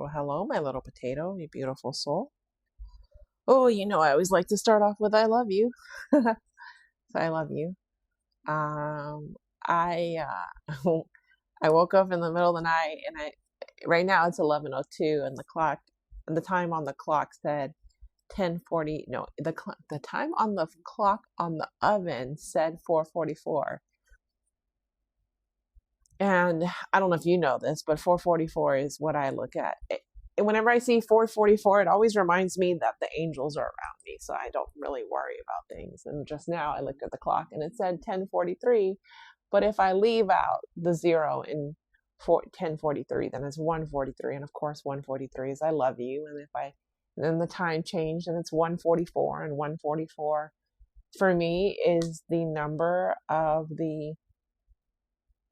Well, hello, my little potato, you beautiful soul. Oh, I always like to start off with I love you. So I love you. Um, I I woke up in the middle of the night and I right now it's 11:02 and the time on the clock said 10:40. No, the time on the clock on the oven said 4:44. And I don't know if you know this, but 444 is what I look at. Whenever I see 444, it always reminds me that the angels are around me, so I don't really worry about things. And just now I looked at the clock and it said 1043, but if I leave out the zero in 1043, then it's 143, and of course 143 is I love you. Then the time changed and it's 144, and 144 for me is the number of the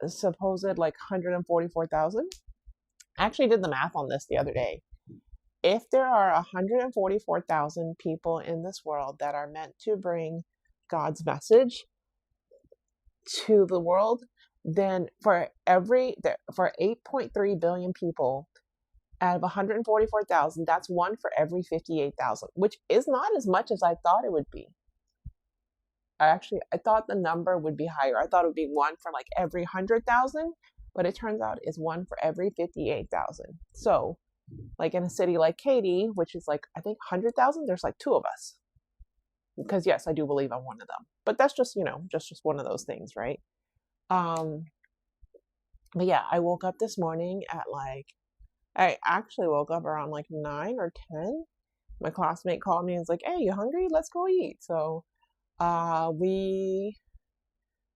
supposed like 144,000. I actually did the math on this the other day. If there are 144,000 people in this world that are meant to bring God's message to the world, then for 8.3 billion people out of 144,000, that's one for every 58,000, which is not as much as I thought it would be. I thought the number would be higher. I thought it would be one for like every 100,000, but it turns out it's one for every 58,000. So, like in a city like Katy, which is like I think 100,000, there's like two of us. Because yes, I do believe I'm one of them. But that's just just one of those things, right? Um, but yeah, I woke up this morning at I actually woke up around like 9 or 10. My classmate called me and was like, "Hey, you hungry? Let's go eat." So we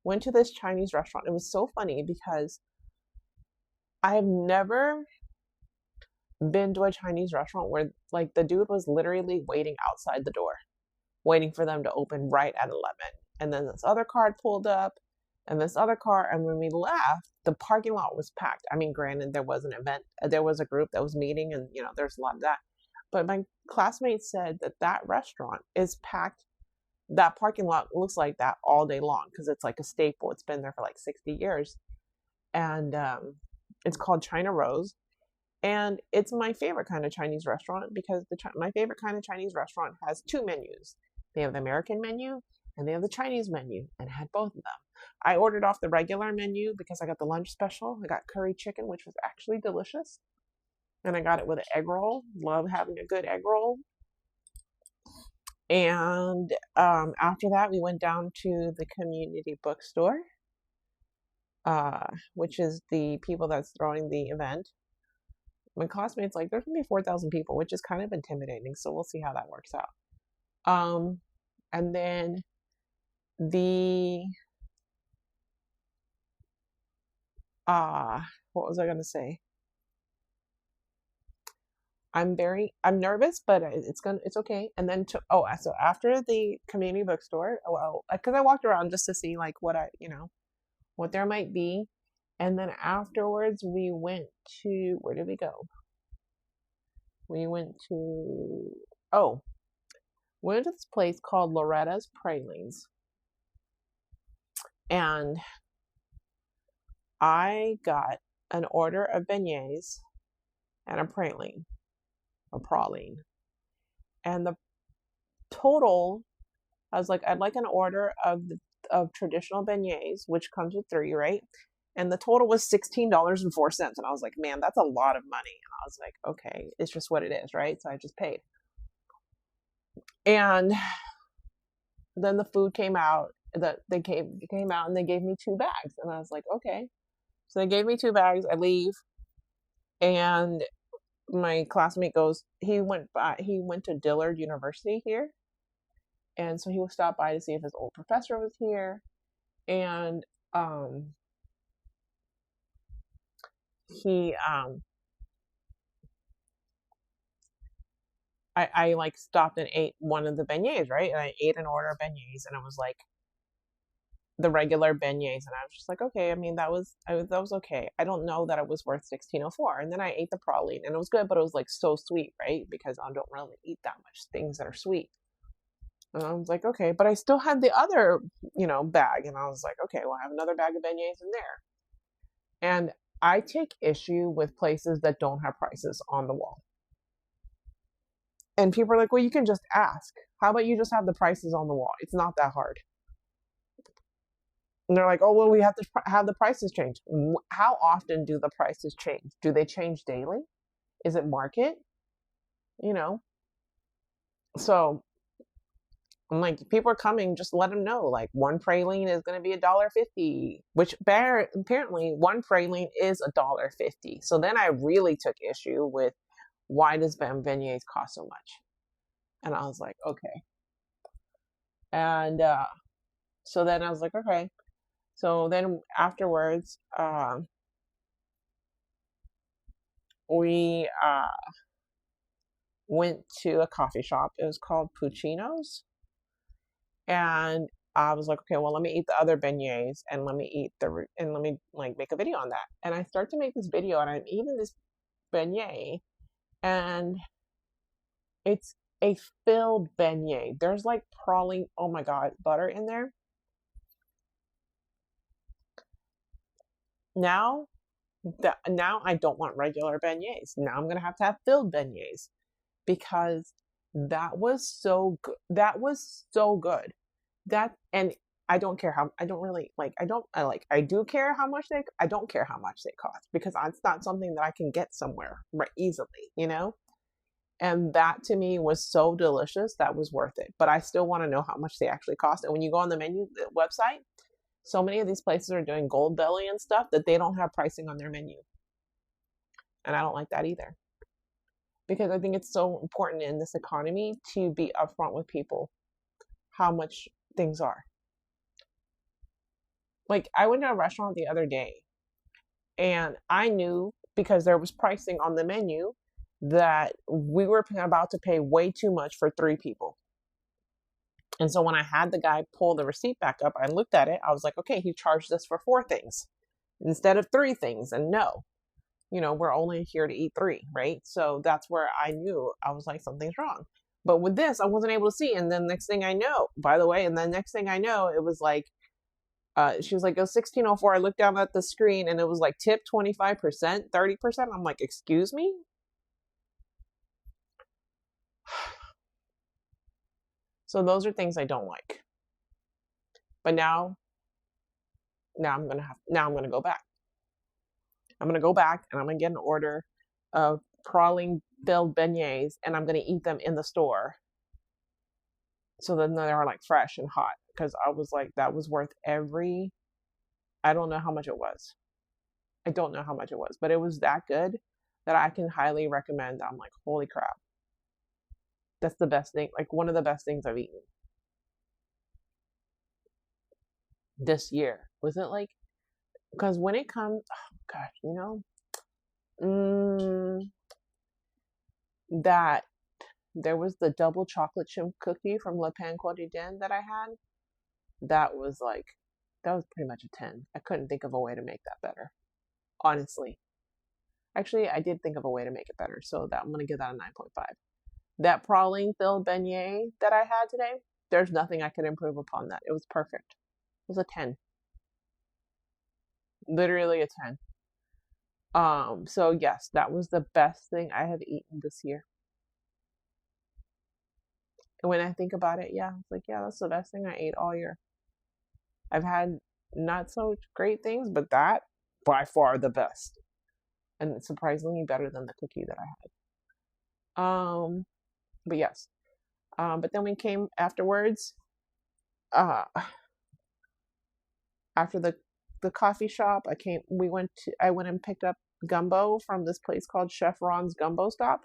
went to this Chinese restaurant. It was so funny because I've never been to a Chinese restaurant where like the dude was literally waiting outside the door, waiting for them to open right at 11. And then this other car pulled up and this other car. And when we left, the parking lot was packed. I mean, granted, there was an event, there was a group that was meeting and, there's a lot of that. But my classmates said that restaurant is packed. That parking lot looks like that all day long because it's like a staple. It's been there for like 60 years. And it's called China Rose. And it's my favorite kind of Chinese restaurant because my favorite kind of Chinese restaurant has two menus. They have the American menu and they have the Chinese menu, and I had both of them. I ordered off the regular menu because I got the lunch special. I got curry chicken, which was actually delicious. And I got it with an egg roll. Love having a good egg roll. And after that, we went down to the community bookstore, which is the people that's throwing the event. My classmates like there's gonna be 4,000 people, which is kind of intimidating. So we'll see how that works out. And then the what was I gonna say? I'm nervous, but it's okay. And then so after the community bookstore, well, because I walked around just to see like what there might be, and then afterwards we went to where did we go? We went to this place called Loretta's Pralines, and I got an order of beignets and a praline. And the total, I was like, I'd like an order of traditional beignets, which comes with 3, right? And the total was $16.04. And I was like, man, that's a lot of money. And I was like, okay, it's just what it is, right? So I just paid. And then the food came out. They came out and they gave me 2 bags. And I was like, okay. So they gave me 2 bags. I leave, and my classmate goes. He went to Dillard University here, and so he would stop by to see if his old professor was here, and he I like stopped and ate one of the beignets, right? And I ate an order of beignets, and it was like the regular beignets, and I was just like, okay. I mean, that was okay. I don't know that it was worth 16.04. And then I ate the praline, and it was good, but it was like so sweet, right? Because I don't really eat that much things that are sweet. And I was like, okay, but I still had the other, bag, and I was like, okay, well, I have another bag of beignets in there. And I take issue with places that don't have prices on the wall. And people are like, well, you can just ask. How about you just have the prices on the wall? It's not that hard. And they're like, oh, well, we have to have the prices change. How often do the prices change? Do they change daily? Is it market? You know? So I'm like, people are coming, just let them know. Like, one praline is going to be $1.50, which apparently one praline is $1.50. So then I really took issue with, why does beignets cost so much? And I was like, okay. And so then I was like, okay. So then afterwards, we went to a coffee shop. It was called Puccino's. And I was like, okay, well, let me eat the other beignets and let me eat and let me like make a video on that. And I start to make this video and I'm eating this beignet and it's a filled beignet. There's like praline, oh my God, butter in there. Now I don't want regular beignets. Now I'm gonna have to have filled beignets because that was so good. That was so good. That and I don't care how I don't really like I do care how much I don't care how much they cost because it's not something that I can get somewhere right easily, you know? And that to me was so delicious that was worth it. But I still want to know how much they actually cost. And when you go on the website, so many of these places are doing Gold Belly and stuff that they don't have pricing on their menu. And I don't like that either. Because I think it's so important in this economy to be upfront with people how much things are. Like, I went to a restaurant the other day and I knew because there was pricing on the menu that we were about to pay way too much for 3 people. And so when I had the guy pull the receipt back up, I looked at it. I was like, okay, he charged us for 4 things instead of 3 things. And no, we're only here to eat 3, right? So that's where I knew I was like, something's wrong. But with this, I wasn't able to see. And then next thing I know, by the way, and then next thing I know, it was like, she was like, it was 1604. I looked down at the screen and it was like tip 25%, 30%. I'm like, excuse me? So those are things I don't like. But now I'm gonna go back. I'm gonna go back and I'm gonna get an order of praline filled beignets and I'm gonna eat them in the store. So then they're like fresh and hot. Because I was like, that was worth I don't know how much it was. I don't know how much it was, but it was that good that I can highly recommend. I'm like, holy crap. That's the best thing, like one of the best things I've eaten this year. Was it like, because when it comes, oh gosh, that there was the double chocolate chip cookie from Le Pain Quotidien that I had. That was pretty much a 10. I couldn't think of a way to make that better, honestly. Actually, I did think of a way to make it better, so I'm going to give that a 9.5. That praline filled beignet that I had today, there's nothing I could improve upon that. It was perfect. It was a 10. Literally a 10. So yes, that was the best thing I have eaten this year. And when I think about it, yeah, it's like, yeah, that's the best thing I ate all year. I've had not so great things, but that by far the best. And surprisingly better than the cookie that I had. But yes. But then we came afterwards, uh, after the coffee shop, I went and picked up gumbo from this place called Chef Ron's Gumbo Stop.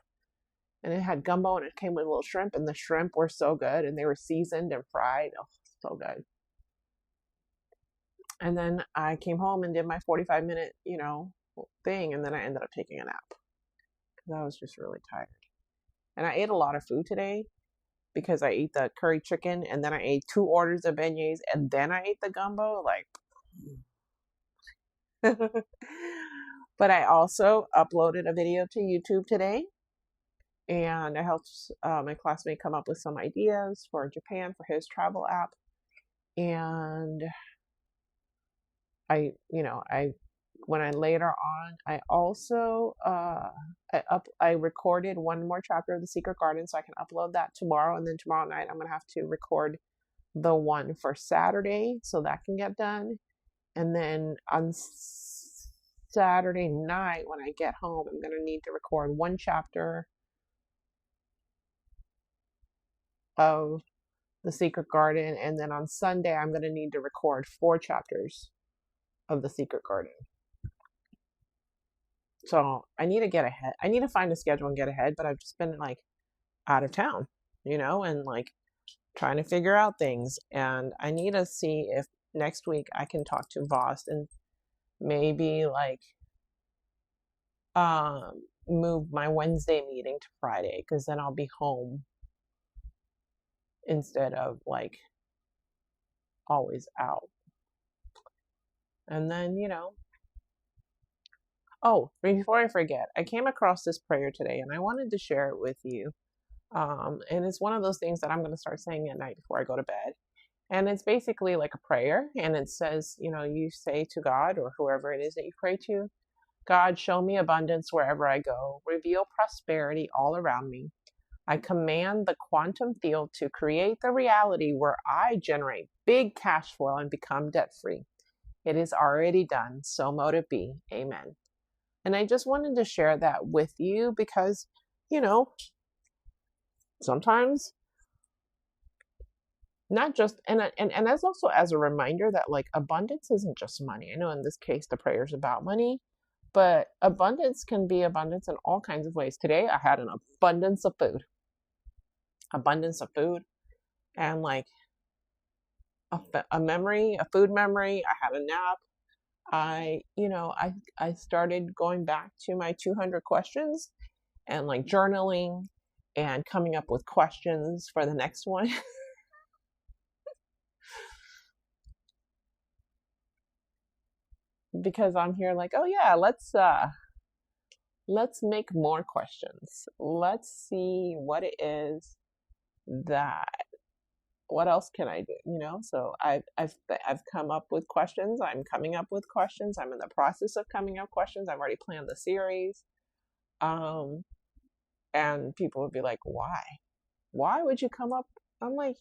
And it had gumbo and it came with a little shrimp and the shrimp were so good and they were seasoned and fried. Oh, so good. And then I came home and did my 45-minute, thing. And then I ended up taking a nap because I was just really tired. And I ate a lot of food today because I ate the curry chicken and then I ate 2 orders of beignets and then I ate the gumbo. Like, but I also uploaded a video to YouTube today and I helped my classmate come up with some ideas for Japan for his travel app. And I when I later on, I also I recorded one more chapter of The Secret Garden, so I can upload that tomorrow, and then tomorrow night I'm gonna have to record the one for Saturday, so that can get done. And then on Saturday night when I get home, I'm gonna need to record one chapter of The Secret Garden, and then on Sunday I'm gonna need to record 4 chapters of The Secret Garden. So I need to get ahead. I need to find a schedule and get ahead, but I've just been like out of town, and like trying to figure out things. And I need to see if next week I can talk to Voss and maybe like move my Wednesday meeting to Friday, because then I'll be home instead of like always out. And then, oh, before I forget, I came across this prayer today and I wanted to share it with you. And it's one of those things that I'm going to start saying at night before I go to bed. And it's basically like a prayer. And it says, you say to God or whoever it is that you pray to, God, show me abundance wherever I go. Reveal prosperity all around me. I command the quantum field to create the reality where I generate big cash flow and become debt free. It is already done. So mote it be. Amen. And I just wanted to share that with you because, sometimes not just, and as also as a reminder that like abundance isn't just money. I know in this case, the prayer is about money, but abundance can be abundance in all kinds of ways. Today, I had an abundance of food, and like a food memory. I had a nap. I started going back to my 200 questions and like journaling and coming up with questions for the next one. Because I'm here like, oh yeah, let's make more questions. Let's see what it is that what else can I do? So I've come up with questions. I'm coming up with questions. I'm in the process of coming up with questions. I've already planned the series. And people would be like, why? Why would you come up? I'm like,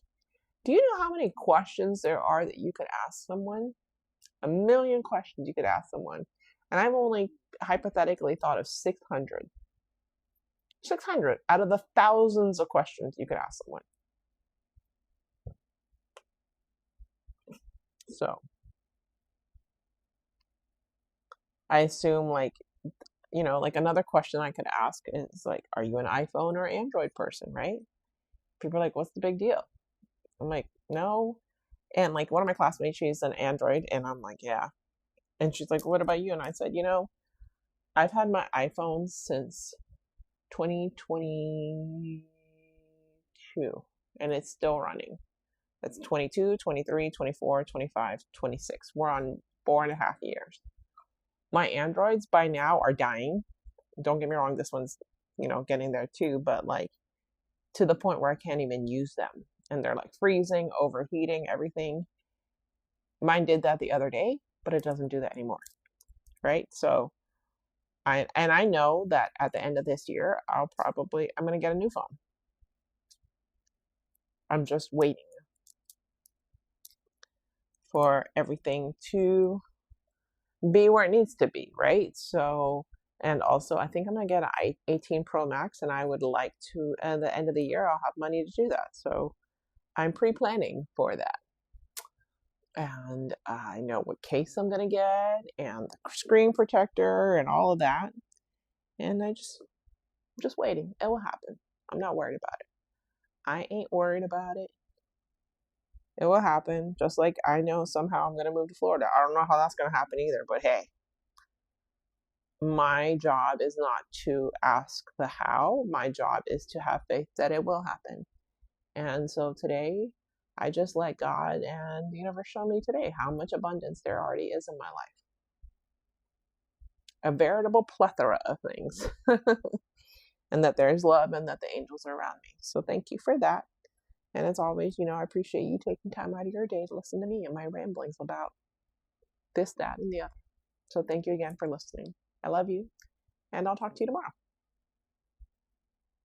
do you know how many questions there are that you could ask someone? A million questions you could ask someone. And I've only hypothetically thought of 600. 600 out of the thousands of questions you could ask someone. So I assume like another question I could ask is like, are you an iPhone or Android person, right? People are like, what's the big deal? I'm like, no. And like one of my classmates, she's an Android, and I'm like, yeah. And she's like, what about you? And I said, I've had my iPhone since 2022, and it's still running. That's 22, 23, 24, 25, 26. We're on 4.5 years. My Androids by now are dying. Don't get me wrong, this one's, getting there too, but like to the point where I can't even use them. And they're like freezing, overheating, everything. Mine did that the other day, but it doesn't do that anymore. Right? So I know that at the end of this year, I'm going to get a new phone. I'm just waiting for everything to be where it needs to be, right? So, and also I think I'm going to get an 18 Pro Max, and I would like to, at the end of the year, I'll have money to do that. So I'm pre-planning for that. And I know what case I'm going to get and the screen protector and all of that. And I'm just waiting. It will happen. I'm not worried about it. I ain't worried about it. It will happen. Just like I know somehow I'm going to move to Florida. I don't know how that's going to happen either, but hey, my job is not to ask the how. My job is to have faith that it will happen. And so today, I just let God and the universe show me today how much abundance there already is in my life. A veritable plethora of things. And that there's love and that the angels are around me. So thank you for that. And as always, I appreciate you taking time out of your day to listen to me and my ramblings about this, that, and the other. So thank you again for listening. I love you, and I'll talk to you tomorrow.